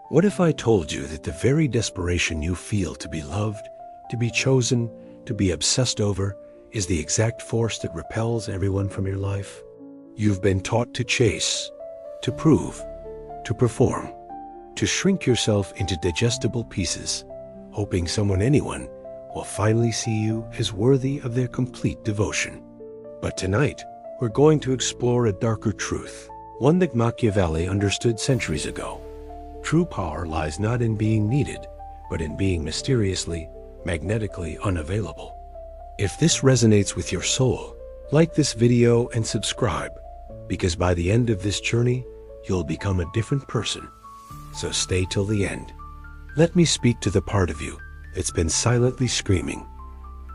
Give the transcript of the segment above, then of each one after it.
What if I told you that the very desperation you feel to be loved, to be chosen, to be obsessed over, is the exact force that repels everyone from your life? You've been taught to chase, to prove, to perform, to shrink yourself into digestible pieces, hoping anyone will finally see you as worthy of their complete devotion. But tonight, we're going to explore a darker truth, one that Machiavelli understood centuries ago. True power lies not in being needed, but in being mysteriously, magnetically unavailable. If this resonates with your soul, like this video and subscribe, because by the end of this journey, you'll become a different person. So stay till the end. Let me speak to the part of you that's been silently screaming.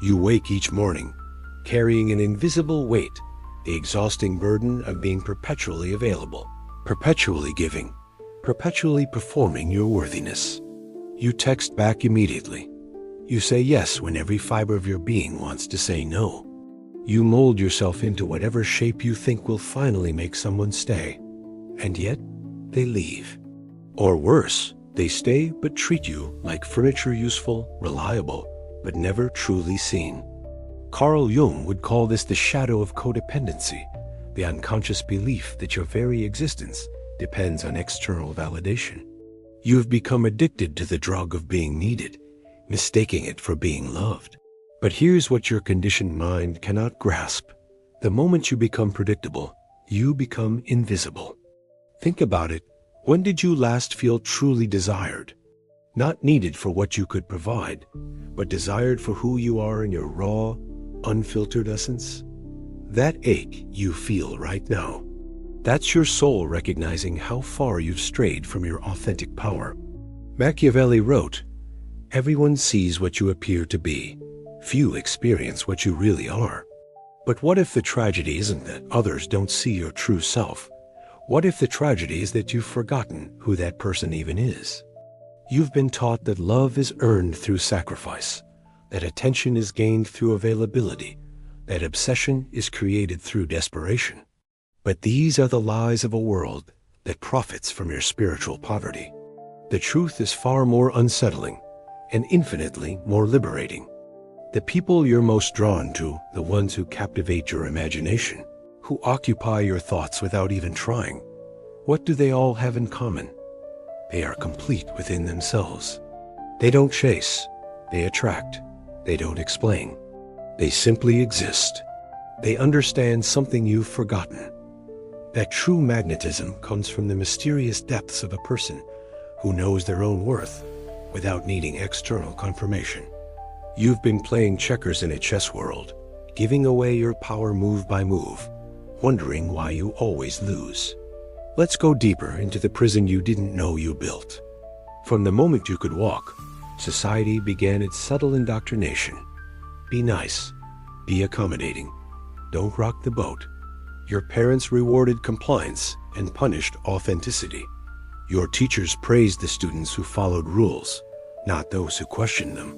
You wake each morning, carrying an invisible weight, the exhausting burden of being perpetually available, perpetually giving, perpetually performing your worthiness. You text back immediately. You say yes when every fiber of your being wants to say no. You mold yourself into whatever shape you think will finally make someone stay. And yet, they leave. Or worse, they stay but treat you like furniture, useful, reliable, but never truly seen. Carl Jung would call this the shadow of codependency, the unconscious belief that your very existence depends on external validation. You've become addicted to the drug of being needed, mistaking it for being loved. But here's what your conditioned mind cannot grasp. The moment you become predictable, you become invisible. Think about it. When did you last feel truly desired? Not needed for what you could provide, but desired for who you are in your raw, unfiltered essence? That ache you feel right now. That's your soul recognizing how far you've strayed from your authentic power. Machiavelli wrote, "Everyone sees what you appear to be. Few experience what you really are." But what if the tragedy isn't that others don't see your true self? What if the tragedy is that you've forgotten who that person even is? You've been taught that love is earned through sacrifice, that attention is gained through availability, that obsession is created through desperation. But these are the lies of a world that profits from your spiritual poverty. The truth is far more unsettling and infinitely more liberating. The people you're most drawn to, the ones who captivate your imagination, who occupy your thoughts without even trying, what do they all have in common? They are complete within themselves. They don't chase, they attract, they don't explain. They simply exist. They understand something you've forgotten. That true magnetism comes from the mysterious depths of a person who knows their own worth without needing external confirmation. You've been playing checkers in a chess world, giving away your power move by move, wondering why you always lose. Let's go deeper into the prison you didn't know you built. From the moment you could walk, society began its subtle indoctrination. Be nice, be accommodating, don't rock the boat. Your parents rewarded compliance and punished authenticity. Your teachers praised the students who followed rules, not those who questioned them.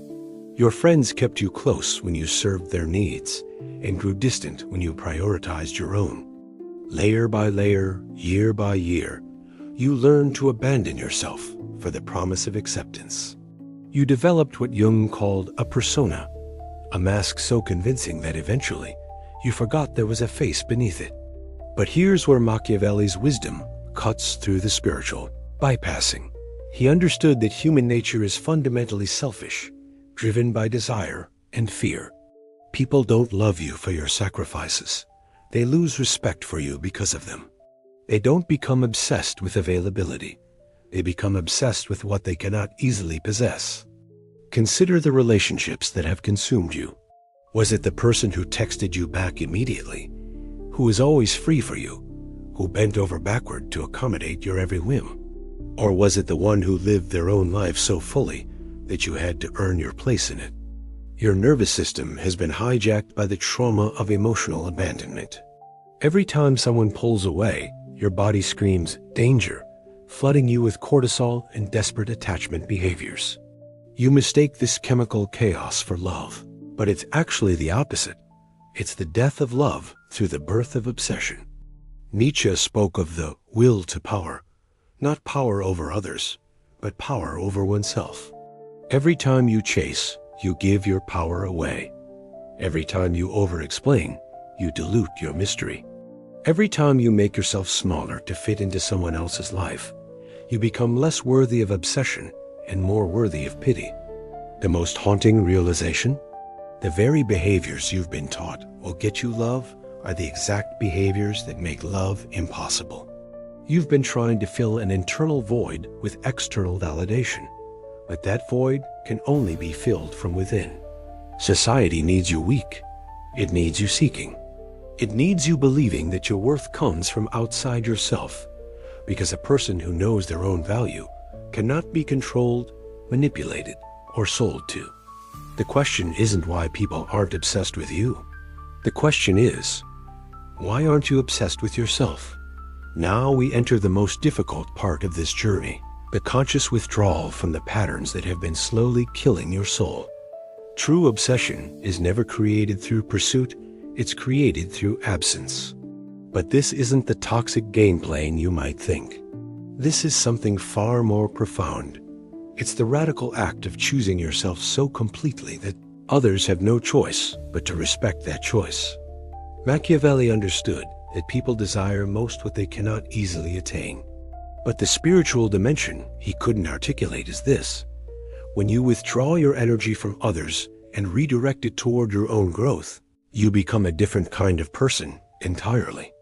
Your friends kept you close when you served their needs and grew distant when you prioritized your own. Layer by layer, year by year, you learned to abandon yourself for the promise of acceptance. You developed what Jung called a persona, a mask so convincing that eventually you forgot there was a face beneath it. But here's where Machiavelli's wisdom cuts through the spiritual, bypassing. He understood that human nature is fundamentally selfish, driven by desire and fear. People don't love you for your sacrifices. They lose respect for you because of them. They don't become obsessed with availability. They become obsessed with what they cannot easily possess. Consider the relationships that have consumed you. Was it the person who texted you back immediately, who was always free for you, who bent over backward to accommodate your every whim? Or was it the one who lived their own life so fully that you had to earn your place in it? Your nervous system has been hijacked by the trauma of emotional abandonment. Every time someone pulls away, your body screams, "Danger," flooding you with cortisol and desperate attachment behaviors. You mistake this chemical chaos for love, but it's actually the opposite. It's the death of love through the birth of obsession. Nietzsche spoke of the will to power, not power over others, but power over oneself. Every time you chase, you give your power away. Every time you over-explain, you dilute your mystery. Every time you make yourself smaller to fit into someone else's life, you become less worthy of obsession and more worthy of pity. The most haunting realization? The very behaviors you've been taught will get you love are the exact behaviors that make love impossible. You've been trying to fill an internal void with external validation, but that void can only be filled from within. Society needs you weak. It needs you seeking. It needs you believing that your worth comes from outside yourself, because a person who knows their own value cannot be controlled, manipulated, or sold to. The question isn't why people aren't obsessed with you. The question is, why aren't you obsessed with yourself? Now we enter the most difficult part of this journey, the conscious withdrawal from the patterns that have been slowly killing your soul. True obsession is never created through pursuit, it's created through absence. But this isn't the toxic game playing you might think. This is something far more profound. It's the radical act of choosing yourself so completely that others have no choice but to respect that choice. Machiavelli understood that people desire most what they cannot easily attain. But the spiritual dimension he couldn't articulate is this: when you withdraw your energy from others and redirect it toward your own growth, you become a different kind of person entirely.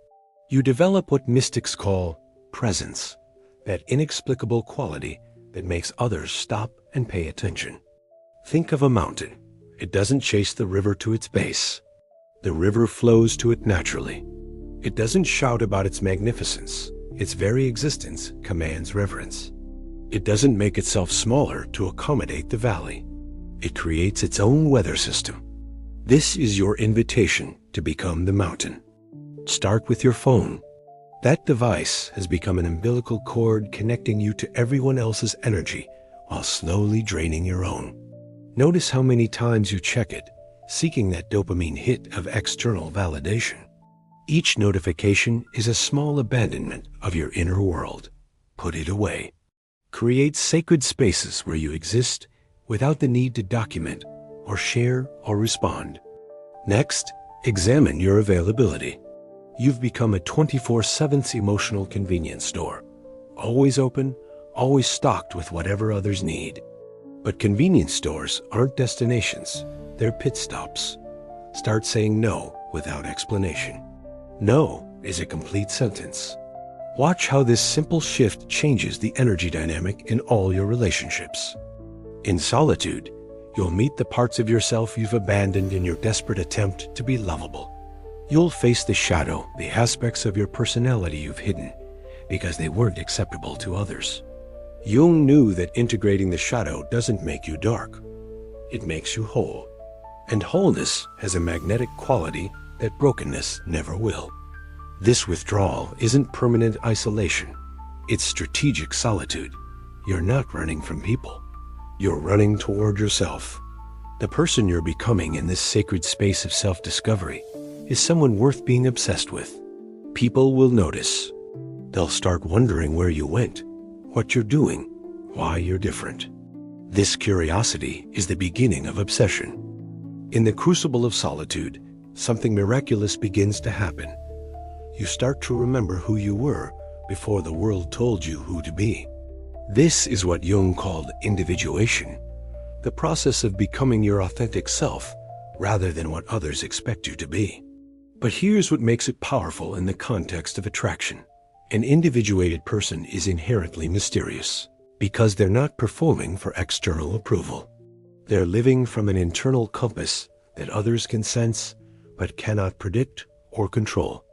You develop what mystics call presence, that inexplicable quality that makes others stop and pay attention. Think of a mountain. It doesn't chase the river to its base. The river flows to it naturally. It doesn't shout about its magnificence. Its very existence commands reverence. It doesn't make itself smaller to accommodate the valley. It creates its own weather system. This is your invitation to become the mountain. Start with your phone. That device has become an umbilical cord connecting you to everyone else's energy while slowly draining your own. Notice how many times you check it, seeking that dopamine hit of external validation. Each notification is a small abandonment of your inner world. Put it away. Create sacred spaces where you exist without the need to document or share or respond. Next, examine your availability. You've become a 24/7 emotional convenience store, always open, always stocked with whatever others need. But convenience stores aren't destinations, they're pit stops. Start saying no without explanation. No is a complete sentence. Watch how this simple shift changes the energy dynamic in all your relationships. In solitude, you'll meet the parts of yourself you've abandoned in your desperate attempt to be lovable. You'll face the shadow, the aspects of your personality you've hidden because they weren't acceptable to others. Jung knew that integrating the shadow doesn't make you dark. It makes you whole. And wholeness has a magnetic quality that brokenness never will. This withdrawal isn't permanent isolation. It's strategic solitude. You're not running from people. You're running toward yourself. The person you're becoming in this sacred space of self-discovery is someone worth being obsessed with. People will notice. They'll start wondering where you went, what you're doing, why you're different. This curiosity is the beginning of obsession. In the crucible of solitude, something miraculous begins to happen. You start to remember who you were before the world told you who to be. This is what Jung called individuation, the process of becoming your authentic self rather than what others expect you to be. But here's what makes it powerful in the context of attraction. An individuated person is inherently mysterious because they're not performing for external approval. They're living from an internal compass that others can sense but cannot predict or control.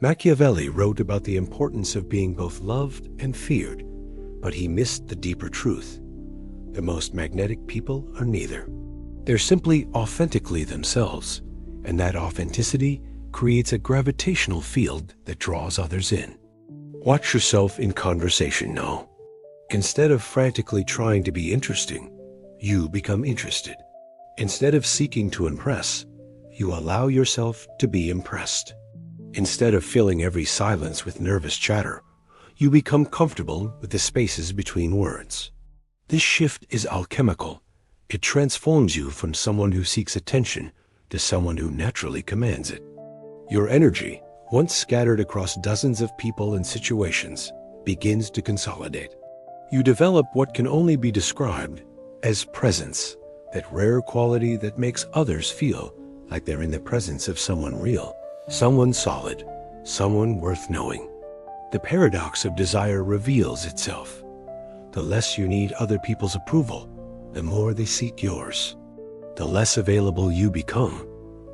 Machiavelli wrote about the importance of being both loved and feared, but he missed the deeper truth. The most magnetic people are neither. They're simply authentically themselves, and that authenticity creates a gravitational field that draws others in. Watch yourself in conversation now. Instead of frantically trying to be interesting, you become interested. Instead of seeking to impress, you allow yourself to be impressed. Instead of filling every silence with nervous chatter, you become comfortable with the spaces between words. This shift is alchemical. It transforms you from someone who seeks attention to someone who naturally commands it. Your energy, once scattered across dozens of people and situations, begins to consolidate. You develop what can only be described as presence, that rare quality that makes others feel like they're in the presence of someone real, someone solid, someone worth knowing. The paradox of desire reveals itself. The less you need other people's approval, the more they seek yours. The less available you become,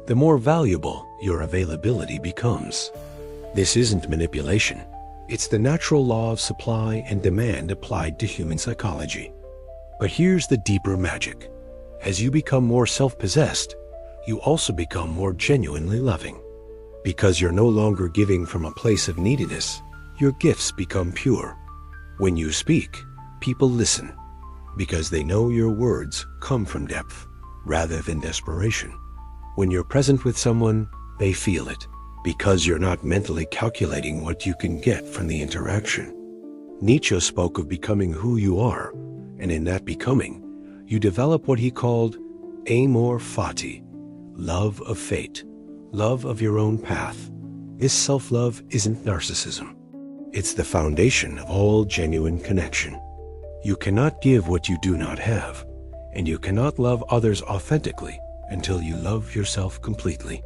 the more valuable your availability becomes. This isn't manipulation. It's the natural law of supply and demand applied to human psychology. But here's the deeper magic. As you become more self-possessed, you also become more genuinely loving. Because you're no longer giving from a place of neediness, your gifts become pure. When you speak, people listen, because they know your words come from depth, rather than desperation. When you're present with someone, they feel it, because you're not mentally calculating what you can get from the interaction. Nietzsche spoke of becoming who you are, and in that becoming, you develop what he called amor fati, love of fate, love of your own path. This self-love isn't narcissism. It's the foundation of all genuine connection. You cannot give what you do not have, and you cannot love others authentically until you love yourself completely.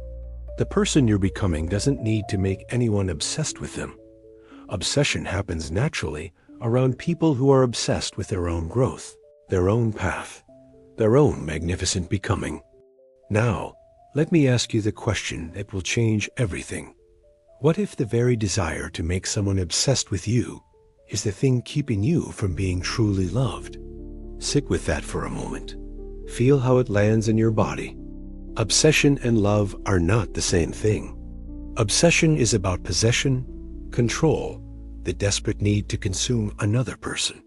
The person you're becoming doesn't need to make anyone obsessed with them. Obsession happens naturally around people who are obsessed with their own growth, their own path, their own magnificent becoming. Now, let me ask you the question that will change everything. What if the very desire to make someone obsessed with you is the thing keeping you from being truly loved? Sit with that for a moment. Feel how it lands in your body. Obsession and love are not the same thing. Obsession is about possession, control, the desperate need to consume another person.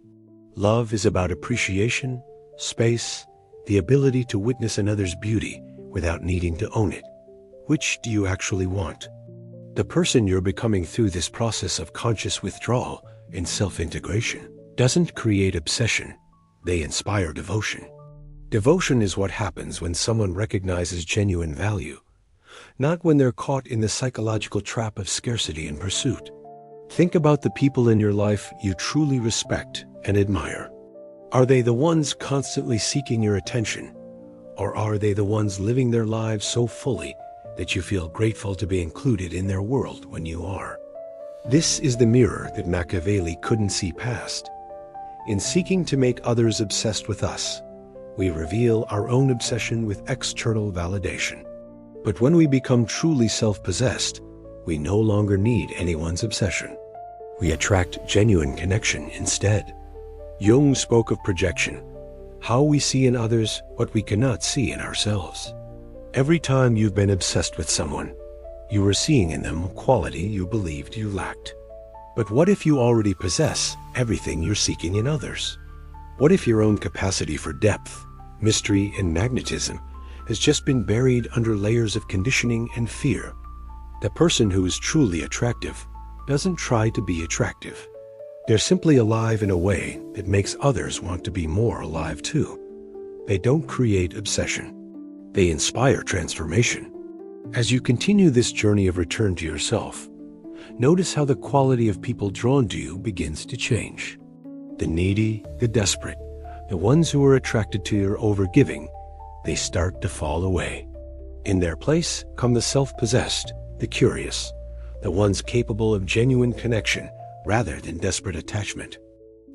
Love is about appreciation, space, the ability to witness another's beauty without needing to own it. Which do you actually want? The person you're becoming through this process of conscious withdrawal and self-integration doesn't create obsession. They inspire devotion. Devotion is what happens when someone recognizes genuine value, not when they're caught in the psychological trap of scarcity and pursuit. Think about the people in your life you truly respect and admire. Are they the ones constantly seeking your attention, or are they the ones living their lives so fully that you feel grateful to be included in their world when you are? This is the mirror that Machiavelli couldn't see past. In seeking to make others obsessed with us, we reveal our own obsession with external validation. But when we become truly self-possessed, we no longer need anyone's obsession. We attract genuine connection instead. Jung spoke of projection, how we see in others what we cannot see in ourselves. Every time you've been obsessed with someone, you were seeing in them a quality you believed you lacked. But what if you already possess everything you're seeking in others? What if your own capacity for depth, mystery, and magnetism has just been buried under layers of conditioning and fear? The person who is truly attractive doesn't try to be attractive. They're simply alive in a way that makes others want to be more alive too. They don't create obsession. They inspire transformation. As you continue this journey of return to yourself, notice how the quality of people drawn to you begins to change. The needy, the desperate, the ones who are attracted to your overgiving, they start to fall away. In their place come the self-possessed, the curious, the ones capable of genuine connection rather than desperate attachment.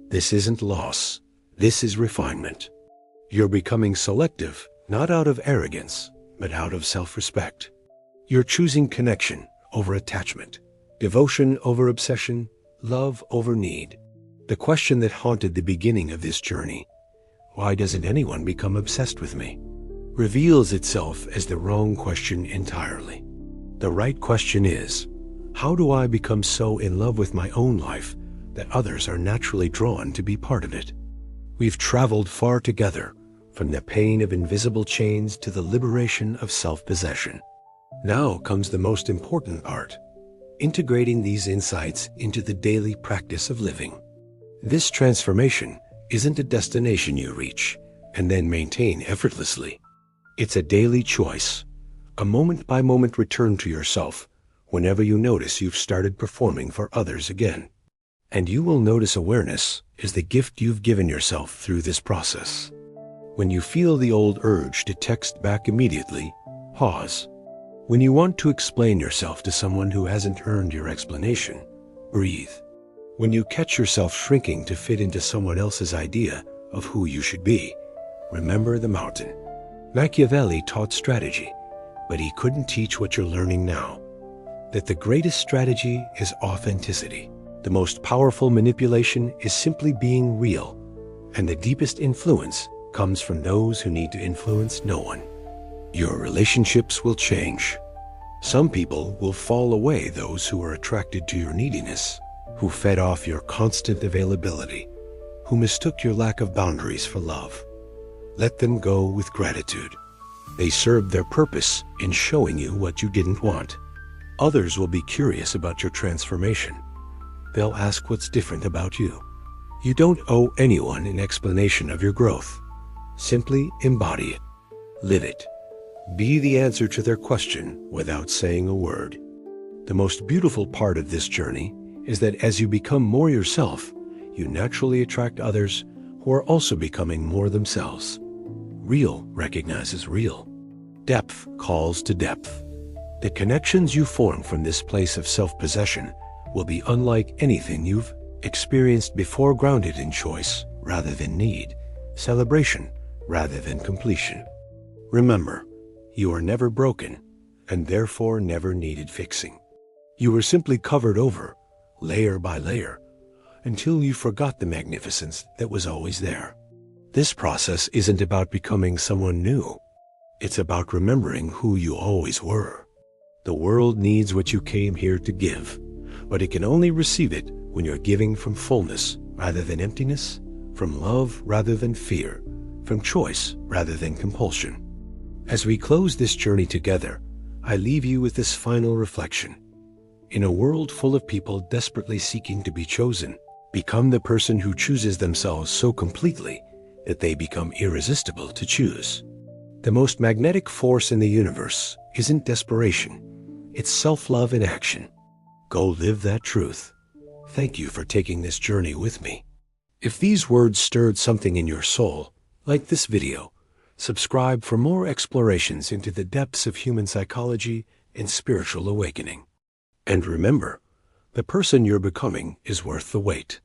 This isn't loss. This is refinement. You're becoming selective, not out of arrogance, but out of self-respect. You're choosing connection over attachment, devotion over obsession, love over need. The question that haunted the beginning of this journey, why doesn't anyone become obsessed with me, reveals itself as the wrong question entirely. The right question is, how do I become so in love with my own life that others are naturally drawn to be part of it? We've traveled far together, from the pain of invisible chains to the liberation of self-possession. Now comes the most important part, integrating these insights into the daily practice of living. This transformation isn't a destination you reach and then maintain effortlessly. It's a daily choice, a moment-by-moment return to yourself whenever you notice you've started performing for others again. And you will notice awareness is the gift you've given yourself through this process. When you feel the old urge to text back immediately, pause. When you want to explain yourself to someone who hasn't earned your explanation, breathe. When you catch yourself shrinking to fit into someone else's idea of who you should be, remember the mountain. Machiavelli taught strategy, but he couldn't teach what you're learning now. That the greatest strategy is authenticity. The most powerful manipulation is simply being real, and the deepest influence comes from those who need to influence no one. Your relationships will change. Some people will fall away, those who are attracted to your neediness, who fed off your constant availability, who mistook your lack of boundaries for love. Let them go with gratitude. They served their purpose in showing you what you didn't want. Others will be curious about your transformation. They'll ask what's different about you. You don't owe anyone an explanation of your growth. Simply embody it. Live it. Be the answer to their question without saying a word. The most beautiful part of this journey is that as you become more yourself, you naturally attract others who are also becoming more themselves. Real recognizes real. Depth calls to depth. The connections you form from this place of self-possession will be unlike anything you've experienced before, grounded in choice rather than need, celebration rather than completion. Remember, you are never broken and therefore never needed fixing. You were simply covered over, layer by layer, until you forgot the magnificence that was always there. This process isn't about becoming someone new. It's about remembering who you always were. The world needs what you came here to give, but it can only receive it when you're giving from fullness rather than emptiness, from love rather than fear, from choice rather than compulsion. As we close this journey together, I leave you with this final reflection. In a world full of people desperately seeking to be chosen, become the person who chooses themselves so completely that they become irresistible to choose. The most magnetic force in the universe isn't desperation, it's self-love in action. Go live that truth. Thank you for taking this journey with me. If these words stirred something in your soul, like this video, subscribe for more explorations into the depths of human psychology and spiritual awakening. And remember, the person you're becoming is worth the wait.